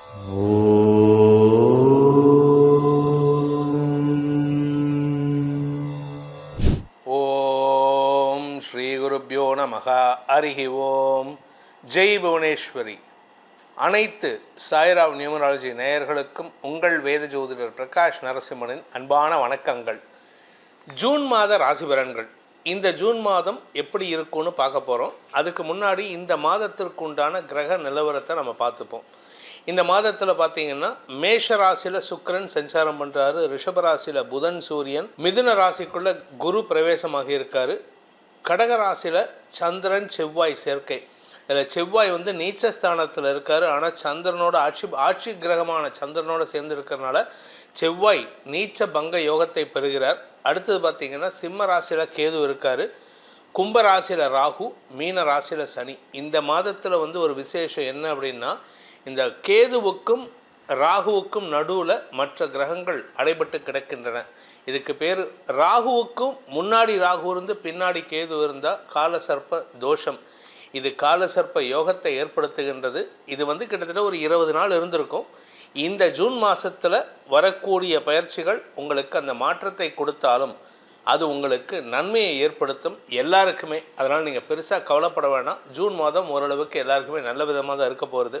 ஓம் ஸ்ரீ குருப்யோ நமஹ. ஹரிஹி ஓம். ஜெய் புவனேஸ்வரி. அனைத்து சாய்ராவ் நியூமராலஜி நேயர்களுக்கும் உங்கள் வேத ஜோதிடர் பிரகாஷ் நரசிம்மனின் அன்பான வணக்கங்கள். ஜூன் மாத ராசி பலன்கள் இந்த ஜூன் மாதம் எப்படி இருக்கும்னு பார்க்க போகிறோம். அதுக்கு முன்னாடி இந்த மாதத்திற்கு உண்டான கிரக நிலவரத்தை நம்ம பார்த்துப்போம். இந்த மாதத்தில் பார்த்தீங்கன்னா மேஷ ராசியில் சுக்கிரன் சஞ்சாரம் பண்ணுறாரு, ரிஷப ராசியில் புதன் சூரியன், மிதுன ராசிக்குள்ளே குரு பிரவேசமாக இருக்கார், கடக ராசியில் சந்திரன் செவ்வாய் சேர்க்கை. இதில் செவ்வாய் நீச்சஸ்தானத்தில் இருக்கார். ஆனால் சந்திரனோட ஆட்சி கிரகமான சந்திரனோட சேர்ந்து இருக்கிறதுனால செவ்வாய் நீச்ச பங்க யோகத்தை பெறுகிறார். அடுத்தது பார்த்திங்கன்னா சிம்ம ராசியில் கேது இருக்கார், கும்ப ராசியில் ராகு, மீன ராசியில் சனி. இந்த மாதத்தில் ஒரு விசேஷம் என்ன அப்படின்னா, இந்த கேதுவுக்கும் ராகுவுக்கும் நடுவில் மற்ற கிரகங்கள் அடைபட்டு கிடக்கின்றன. இதுக்கு பேர் ராகுவுக்கும் முன்னாடி ராகு இருந்து பின்னாடி கேது இருந்தால் காலசர்ப்ப தோஷம். இது காலசர்ப்ப யோகத்தை ஏற்படுத்துகின்றது. இது கிட்டத்தட்ட ஒரு 20 நாள் இருந்திருக்கும். இந்த ஜூன் மாதத்தில் வரக்கூடிய பயிற்சிகள் உங்களுக்கு அந்த மாற்றத்தை கொடுத்தாலும் அது உங்களுக்கு நன்மையை ஏற்படுத்தும் எல்லாருக்குமே. அதனால் நீங்கள் பெருசாக கவலைப்பட வேணாம். ஜூன் மாதம் ஓரளவுக்கு எல்லாருக்குமே நல்ல விதமாக தான் இருக்க போகிறது.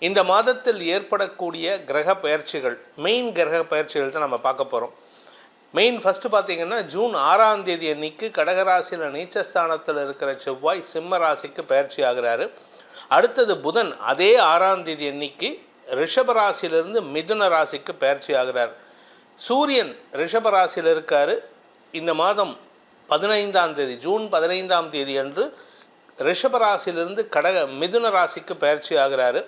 இந்த மாதத்தில் ஏற்படக்கூடிய கிரக பயிற்சிகள், மெயின் கிரக பயிற்சிகள் தான் நம்ம பார்க்க போகிறோம். மெயின் ஃபஸ்ட்டு பார்த்திங்கன்னா ஜூன் 6ஆம் தேதி அன்னைக்கு கடகராசியில் நீச்சஸ்தானத்தில் இருக்கிற செவ்வாய் சிம்ம ராசிக்கு பயிற்சி ஆகிறாரு. அடுத்தது புதன் அதே 6ஆம் தேதி அன்னைக்கு ரிஷபராசியிலிருந்து மிதுன ராசிக்கு பயிற்சி ஆகிறார். சூரியன் ரிஷபராசியில் இருக்கார். இந்த மாதம் 15ஆம் தேதி ஜூன் 15ஆம் தேதி அன்று ரிஷபராசியிலிருந்து மிதுன ராசிக்கு பயிற்சி ஆகிறாரு.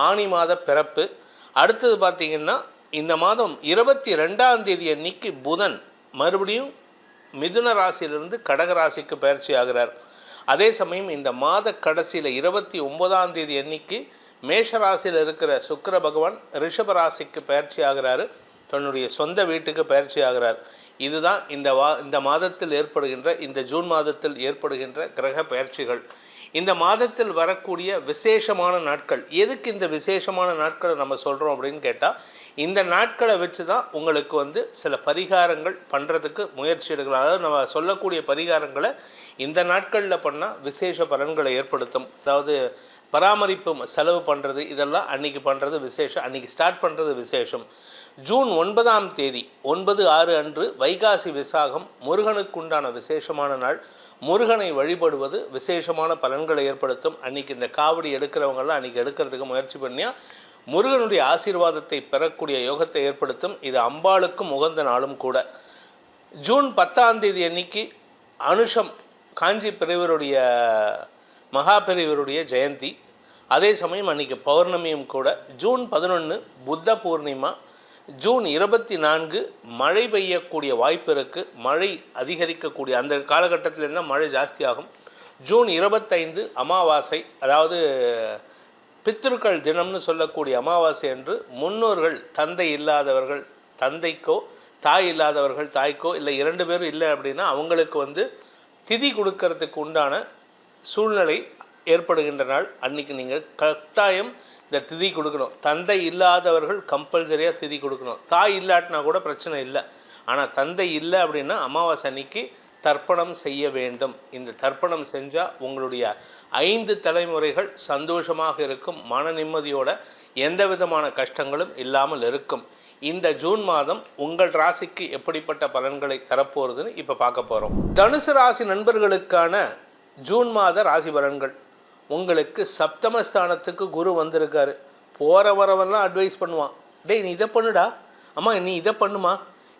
ஆனி மாத பிறப்பு. அடுத்தது பார்த்திங்கன்னா இந்த மாதம் 22ஆம் தேதி அன்னைக்கு புதன் மறுபடியும் மிதுன ராசியிலிருந்து கடக ராசிக்கு பயிற்சி ஆகிறார். அதே சமயம் இந்த மாத கடைசியில் 29ஆம் தேதி அன்னைக்கு மேஷ ராசியில் இருக்கிற சுக்கிர பகவான் ரிஷப ராசிக்கு பயிற்சி ஆகிறாரு, தன்னுடைய சொந்த வீட்டுக்கு பயிற்சி ஆகிறார். இதுதான் இந்த மாதத்தில் ஏற்படுகின்ற, இந்த ஜூன் மாதத்தில் ஏற்படுகின்ற கிரக பயிற்சிகள். இந்த மாதத்தில் வரக்கூடிய விசேஷமான நாட்கள். எதுக்கு இந்த விசேஷமான நாட்களை நம்ம சொல்கிறோம் அப்படின்னு கேட்டால், இந்த நாட்களை வச்சு தான் உங்களுக்கு சில பரிகாரங்கள் பண்ணுறதுக்கு முயற்சி எடுக்கலாம். அதாவது நம்ம சொல்லக்கூடிய பரிகாரங்களை இந்த நாட்களில் பண்ணால் விசேஷ பலன்களை ஏற்படுத்தும். அதாவது பராமரிப்பு செலவு பண்ணுறது, இதெல்லாம் அன்றைக்கி பண்ணுறது விசேஷம், அன்றைக்கி ஸ்டார்ட் பண்ணுறது விசேஷம். ஜூன் 9ஆம் தேதி 9/6 அன்று வைகாசி விசாகம், முருகனுக்குண்டான விசேஷமான நாள். முருகனை வழிபடுவது விசேஷமான பலன்களை ஏற்படுத்தும். அன்றைக்கி இந்த காவடி எடுக்கிறவங்கெல்லாம் அன்றைக்கி எடுக்கிறதுக்கு முயற்சி பண்ணியா முருகனுடைய ஆசீர்வாதத்தை பெறக்கூடிய யோகத்தை ஏற்படுத்தும். இது அம்பாளுக்கும் உகந்த நாளும் கூட. ஜூன் 10ஆம் தேதி அன்னைக்கு அனுஷம் காஞ்சி பெரியவருடைய மகா பெரியவருடைய ஜெயந்தி. அதே சமயம் அன்றைக்கி பௌர்ணமியும் கூட. ஜூன் 11 புத்த பூர்ணிமா. ஜூன் 24 மழை பெய்யக்கூடிய வாய்ப்பு இருக்குது. மழை அதிகரிக்கக்கூடிய அந்த காலகட்டத்தில் இருந்தால் மழை ஜாஸ்தியாகும். ஜூன் 25 அமாவாசை, அதாவது பித்ருக்கள் தினம்னு சொல்லக்கூடிய அமாவாசை அன்று முன்னோர்கள், தந்தை இல்லாதவர்கள் தந்தைக்கோ, தாய் இல்லாதவர்கள் தாய்க்கோ, இல்லை 2 பேரும் இல்லை அப்படின்னா அவங்களுக்கு திதி கொடுக்கறதுக்கு உண்டான சூழ்நிலை ஏற்படுகின்ற நாள். அன்றைக்கி நீங்கள் கட்டாயம் இந்த திதி கொடுக்கணும். தந்தை இல்லாதவர்கள் கம்பல்சரியாக திதி கொடுக்கணும். தாய் இல்லாட்டினா கூட பிரச்சனை இல்லை. ஆனால் தந்தை இல்லை அப்படின்னா அமாவாசை அன்னைக்கு தர்ப்பணம் செய்ய வேண்டும். இந்த தர்ப்பணம் செஞ்சால் உங்களுடைய 5 தலைமுறைகள் சந்தோஷமாக இருக்கும். மன நிம்மதியோட எந்த விதமான கஷ்டங்களும் இல்லாமல் இருக்கும். இந்த ஜூன் மாதம் உங்கள் ராசிக்கு எப்படிப்பட்ட பலன்களை தரப்போகிறதுன்னு இப்போ பார்க்க போகிறோம். தனுசு ராசி நண்பர்களுக்கான ஜூன் மாத ராசி பலன்கள். உங்களுக்கு சப்தமஸ்தானத்துக்கு குரு வந்திருக்காரு. போகிற வரவெல்லாம் அட்வைஸ் பண்ணுவான். டேய் நீ இதை பண்ணுடா, அம்மா நீ இதை பண்ணுமா,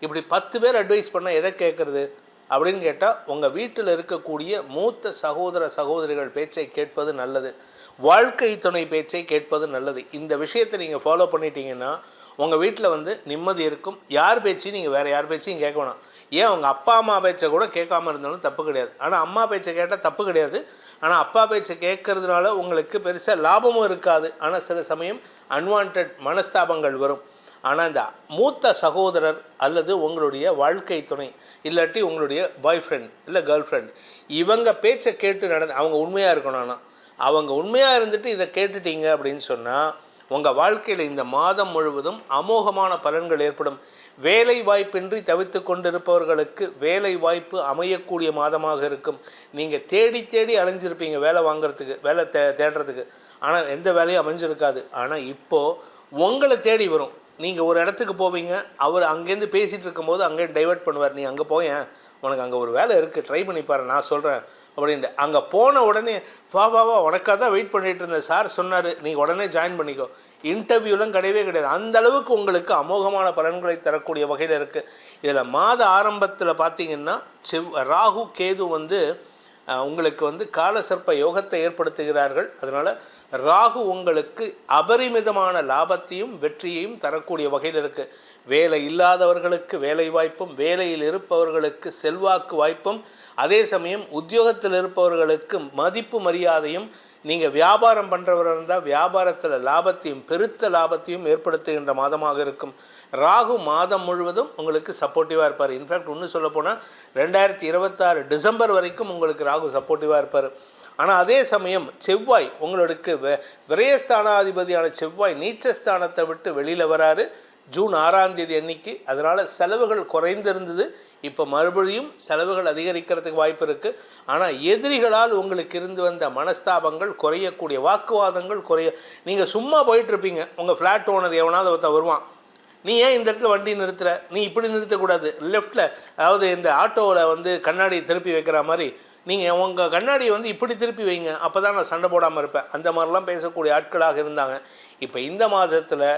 இப்படி 10 பேர் அட்வைஸ் பண்ணால் எதை கேட்குறது அப்படின்னு கேட்டால் உங்கள் வீட்டில் இருக்கக்கூடிய மூத்த சகோதர சகோதரிகள் பேச்சை கேட்பது நல்லது. வாழ்க்கை துணை பேச்சை கேட்பது நல்லது. இந்த விஷயத்தை நீங்கள் ஃபாலோ பண்ணிட்டீங்கன்னா உங்கள் வீட்டில் நிம்மதி இருக்கும். யார் பேச்சையும் நீங்கள் வேறு யார் பேச்சையும் கேட்க வேணாம். ஏன் உங்கள் அப்பா அம்மா பேச்சை கூட கேட்காம இருந்தாலும் தப்பு கிடையாது. ஆனால் அம்மா பேச்சை கேட்டால் தப்பு கிடையாது. ஆனால் அப்பா பேச்சை கேட்கறதுனால உங்களுக்கு பெருசாக லாபமும் இருக்காது. ஆனால் சில சமயம் அன்வான்ட் மனஸ்தாபங்கள் வரும். ஆனால் இந்த மூத்த சகோதரர் அல்லது உங்களுடைய வாழ்க்கை துணை இல்லாட்டி உங்களுடைய பாய் ஃப்ரெண்ட் இல்லை கேர்ள் ஃப்ரெண்ட் இவங்க பேச்சை கேட்டு அவங்க உண்மையாக இருக்கணும். ஆனால் அவங்க உண்மையாக இருந்துட்டு இதை கேட்டுட்டீங்க அப்படின்னு சொன்னால் உங்கள் வாழ்க்கையில் இந்த மாதம் முழுவதும் அமோகமான பலன்கள் ஏற்படும். வேலை வாய்ப்பின்றி தவித்து கொண்டிருப்பவர்களுக்கு வேலை வாய்ப்பு அமையக்கூடிய மாதமாக இருக்கும். நீங்கள் தேடி தேடி அலைஞ்சிருப்பீங்க வேலை வாங்குறதுக்கு, வேலை தேடுறதுக்கு, ஆனால் எந்த வேலையும் அமைஞ்சிருக்காது. ஆனால் இப்போது உங்களை தேடி வரும். நீங்கள் ஒரு இடத்துக்கு போவீங்க, அவர் அங்கேருந்து பேசிகிட்டு இருக்கும்போது அங்கே டைவெர்ட் பண்ணுவார். நீ அங்கே போயேன், உனக்கு அங்கே ஒரு வேலை இருக்குது, ட்ரை பண்ணி பாரு, நான் சொல்கிறேன் அப்படின்ட்டு. அங்கே போன உடனே வா உனக்காக தான் வெயிட் பண்ணிகிட்டு இருந்தேன், சார் சொன்னார், நீ உடனே ஜாயின் பண்ணிக்கோ. இன்டர்வியூலாம் கிடையவே கிடையாது. அந்த அளவுக்கு உங்களுக்கு அமோகமான பலன்களை தரக்கூடிய வகையில் இருக்குது. இதில் மாத ஆரம்பத்தில் பார்த்தீங்கன்னா ராகு கேது உங்களுக்கு காலசர்ப்ப யோகத்தை ஏற்படுத்துகிறார்கள். அதனால் ராகு உங்களுக்கு அபரிமிதமான லாபத்தையும் வெற்றியையும் தரக்கூடிய வகையில் இருக்குது. வேலை இல்லாதவர்களுக்கு வேலை வாய்ப்பும், வேலையில் இருப்பவர்களுக்கு செல்வாக்கு வாய்ப்பும், அதே சமயம் உத்தியோகத்தில் இருப்பவர்களுக்கு மதிப்பு மரியாதையும், நீங்கள் வியாபாரம் பண்ணுறவராக இருந்தால் வியாபாரத்தில் லாபத்தையும் பெருத்த லாபத்தையும் ஏற்படுத்துகின்ற மாதமாக இருக்கும். ராகு மாதம் முழுவதும் உங்களுக்கு சப்போர்ட்டிவாக இருப்பார். இன்ஃபேக்ட் இன்னும் சொல்லப்போனால் 2026 டிசம்பர் வரைக்கும் உங்களுக்கு ராகு சப்போர்ட்டிவாக இருப்பார். ஆனால் அதே சமயம் செவ்வாய் உங்களுக்கு விரயஸ்தானாதிபதியான செவ்வாய் நீச்சஸ்தானத்தை விட்டு வெளியில் வராரு ஜூன் 6ஆம் தேதி அன்னைக்கு. அதனால் செலவுகள் குறைந்திருந்தது, இப்போ மறுபடியும் செலவுகள் அதிகரிக்கிறதுக்கு வாய்ப்பு இருக்குது. ஆனால் எதிரிகளால் உங்களுக்கு இருந்து வந்த மனஸ்தாபங்கள் குறையக்கூடிய, வாக்குவாதங்கள் குறைய. நீங்கள் சும்மா போயிட்டுருப்பீங்க, உங்கள் ஃப்ளாட் ஓனர் எவனாவது ஒருத்த வருவான், நீ ஏன் இந்த இடத்துல வண்டி நிறுத்துற, நீ இப்படி நிறுத்தக்கூடாது, லெஃப்டில், அதாவது இந்த ஆட்டோவில் கண்ணாடி திருப்பி வைக்கிற மாதிரி நீங்கள் உங்கள் கண்ணாடியை இப்படி திருப்பி வைங்க, அப்போ தான் நான் சண்டை போடாமல் இருப்பேன், அந்த மாதிரிலாம் பேசக்கூடிய ஆட்களாக இருந்தாங்க. இப்போ இந்த மாதத்தில்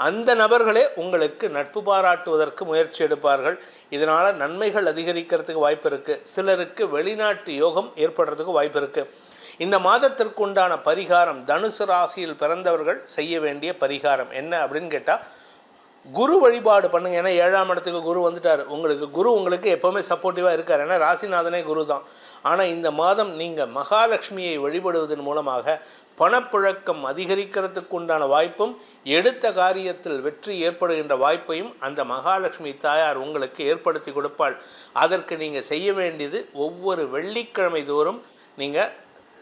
அந்த நபர்களே உங்களுக்கு நட்பு பாராட்டுவதற்கு முயற்சி எடுப்பார்கள். இதனால் நன்மைகள் அதிகரிக்கிறதுக்கு வாய்ப்பு இருக்குது. சிலருக்கு வெளிநாட்டு யோகம் ஏற்படுறதுக்கு வாய்ப்பு இருக்குது. இந்த மாதத்திற்கு உண்டான பரிகாரம், தனுசு ராசியில் பிறந்தவர்கள் செய்ய வேண்டிய பரிகாரம் என்ன அப்படின்னு கேட்டால், குரு வழிபாடு பண்ணுங்கள். ஏன்னா 7ஆம் இடத்துக்கு குரு வந்துட்டார். குரு உங்களுக்கு எப்போவுமே சப்போர்ட்டிவாக இருக்கார். ஏன்னா ராசிநாதனே குரு தான். ஆனால் இந்த மாதம் நீங்கள் மகாலட்சுமியை வழிபடுவதன் மூலமாக பணப்புழக்கம் அதிகரிக்கிறதுக்கு உண்டான வாய்ப்பும், எடுத்த காரியத்தில் வெற்றி ஏற்படுகின்ற வாய்ப்பையும் அந்த மகாலட்சுமி தாயார் உங்களுக்கு ஏற்படுத்தி கொடுப்பாள். அதற்கு நீங்கள் செய்ய வேண்டியது, ஒவ்வொரு வெள்ளிக்கிழமை தோறும் நீங்கள்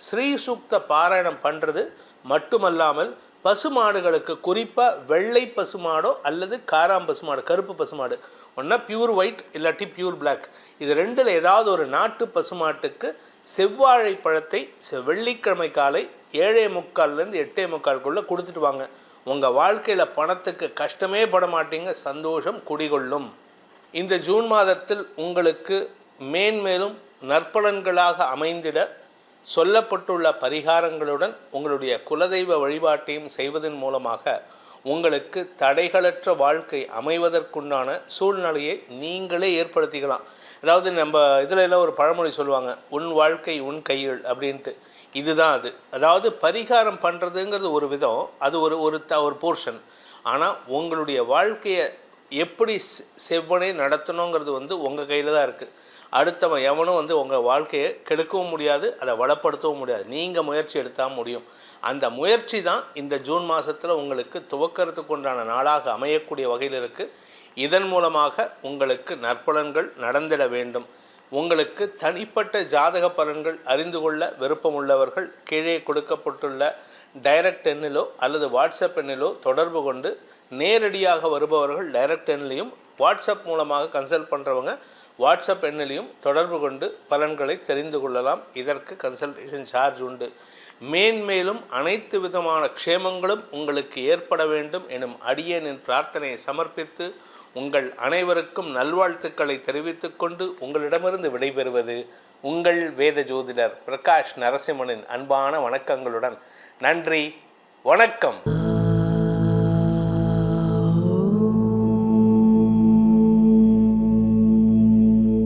ஸ்ரீ சூக்த பாராயணம் பண்ணுறது மட்டுமல்லாமல், பசுமாடுகளுக்கு, குறிப்பாக வெள்ளை பசுமாடோ அல்லது காராம் பசுமாடு, கருப்பு பசுமாடு, ஒன்றா பியூர் ஒயிட் இல்லாட்டி பியூர் பிளாக், இது ரெண்டில் ஏதாவது ஒரு நாட்டு பசுமாட்டுக்கு செவ்வாழை பழத்தை வெள்ளிக்கிழமை காலை 7:45 8:45 கொடுத்துட்டு வாங்க. உங்கள் வாழ்க்கையில் பணத்துக்கு கஷ்டமே பட மாட்டீங்க, சந்தோஷம் குடிகொள்ளும். இந்த ஜூன் மாதத்தில் உங்களுக்கு மேன்மேலும் நற்பலன்களாக அமைந்திட சொல்லப்பட்டுள்ள பரிகாரங்களுடன் உங்களுடைய குலதெய்வ வழிபாட்டையும் செய்வதன் மூலமாக உங்களுக்கு தடைகளற்ற வாழ்க்கை அமைவதற்குண்டான சூழ்நிலையை நீங்களே ஏற்படுத்திக்கலாம். அதாவது நம்ம இதில் எல்லாம் ஒரு பழமொழி சொல்லுவாங்க, உன் வாழ்க்கை உன் கையில் அப்படின்ட்டு. இதுதான் அது. அதாவது பரிகாரம் பண்ணுறதுங்கிறது ஒரு விதம், அது ஒரு போர்ஷன். ஆனால் உங்களுடைய வாழ்க்கையை எப்படி செவ்வனே நடத்தணுங்கிறது உங்கள் கையில் தான் இருக்குது. அடுத்தவன் எவனும் உங்கள் வாழ்க்கையை கெடுக்கவும் முடியாது, அதை வளப்படுத்தவும் முடியாது. நீங்கள் முயற்சி எடுத்தால் முடியும். அந்த முயற்சி தான் இந்த ஜூன் மாதத்தில் உங்களுக்கு துவக்கிறதுக்கு உண்டான நாளாக அமையக்கூடிய வகையில் இருக்குது. இதன் மூலமாக உங்களுக்கு நற்பலன்கள் நடந்திட வேண்டும். உங்களுக்கு தனிப்பட்ட ஜாதக பலன்கள் அறிந்து கொள்ள விருப்பமுள்ளவர்கள் கீழே கொடுக்கப்பட்டுள்ள டைரக்ட் எண்ணிலோ அல்லது வாட்ஸ்அப் எண்ணிலோ தொடர்பு கொண்டு, நேரடியாக வருபவர்கள் டைரக்ட் எண்ணிலையும், வாட்ஸ்அப் மூலமாக கன்சல்ட் பண்ணுறவங்க வாட்ஸ்அப் எண்ணிலையும் தொடர்பு கொண்டு பலன்களை தெரிந்து கொள்ளலாம். இதற்கு கன்சல்டேஷன் சார்ஜ் உண்டு. மேன்மேலும் அனைத்து விதமான க்ஷேமங்களும் உங்களுக்கு ஏற்பட வேண்டும் எனும் அடியேனின் பிரார்த்தனையை சமர்ப்பித்து உங்கள் அனைவருக்கும் நல்வாழ்த்துக்களை தெரிவித்துக் கொண்டு உங்களிடமிருந்து விடைபெறுவது உங்கள் வேத ஜோதிடர் பிரகாஷ் நரசிம்மனின் அன்பான வணக்கங்களுடன். நன்றி, வணக்கம்.